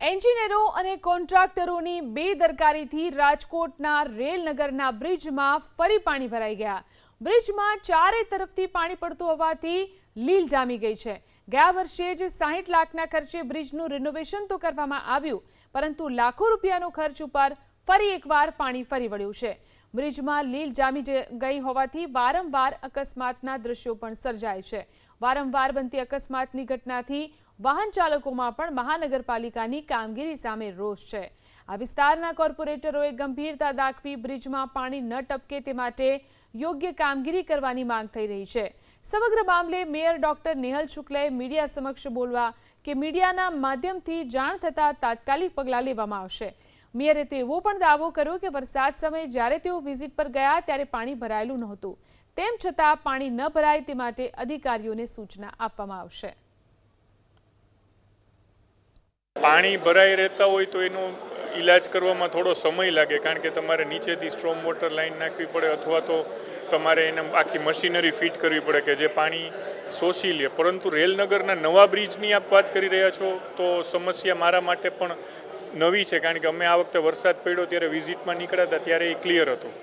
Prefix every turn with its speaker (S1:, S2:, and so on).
S1: એન્જિનિયરો અને કોન્ટ્રાક્ટરોની બેદરકારીથી રાજકોટના રેલનગરના બ્રિજમાં ફરી પાણી ભરાઈ ગયા। બ્રિજમાં ચારે તરફથી પાણી પડતું હોવાથી લીલ જામી ગઈ છે। ગયા વર્ષે જ 60 લાખના ખર્ચે બ્રિજનું રિનોવેશન તો કરવામાં આવ્યું, પરંતુ લાખો રૂપિયાનો ખર્ચ ઉપર ફરી એકવાર પાણી ફરી વળ્યું છે। બ્રિજમાં લીલ જામી ગઈ હોવાથી વારંવાર અકસ્માતના દ્રશ્યો પણ સર્જાય છે। વારંવાર બનતી અકસ્માતની ઘટનાથી વાહન ચાલકોમાં પણ મહાનગરપાલિકાની કામગીરી સામે રોષ છે। આ વિસ્તારના કોર્પોરેટરોએ ગંભીરતા દાખવી બ્રિજમાં પાણી ન ટપકે તે માટે યોગ્ય કામગીરી કરવાની માંગ થઈ રહી છે। સમગ્ર મામલે મેયર ડોક્ટર નેહલ શુક્લાએ મીડિયા સમક્ષ બોલવા કે મીડિયાના માધ્યમથી જાણ થતાં તાત્કાલિક પગલાં લેવામાં આવશે। મેયરે તો એવો પણ દાવો કર્યો કે વરસાદ સમયે જ્યારે તેઓ વિઝિટ પર ગયા ત્યારે પાણી ભરાયેલું નહોતું, તેમ છતાં પાણી ન ભરાય તે માટે અધિકારીઓને સૂચના આપવામાં આવશે।
S2: પાણી ભરાઈ રહેતા હોય તો એનો ઈલાજ કરવામાં થોડો સમય લાગે, કારણ કે તમારે નીચેથી સ્ટ્રોમ વોટર લાઇન નાખવી પડે અથવા તો તમારે એને આખી મશીનરી ફિટ કરવી પડે કે જે પાણી શોષી લે। પરંતુ રેલનગરના નવા બ્રિજની આપ વાત કરી રહ્યા છો તો સમસ્યા મારા માટે પણ નવી છે, કારણ કે અમે આ વખતે વરસાદ પડ્યો ત્યારે વિઝિટમાં નીકળ્યા હતા ત્યારે એ ક્લિયર હતું।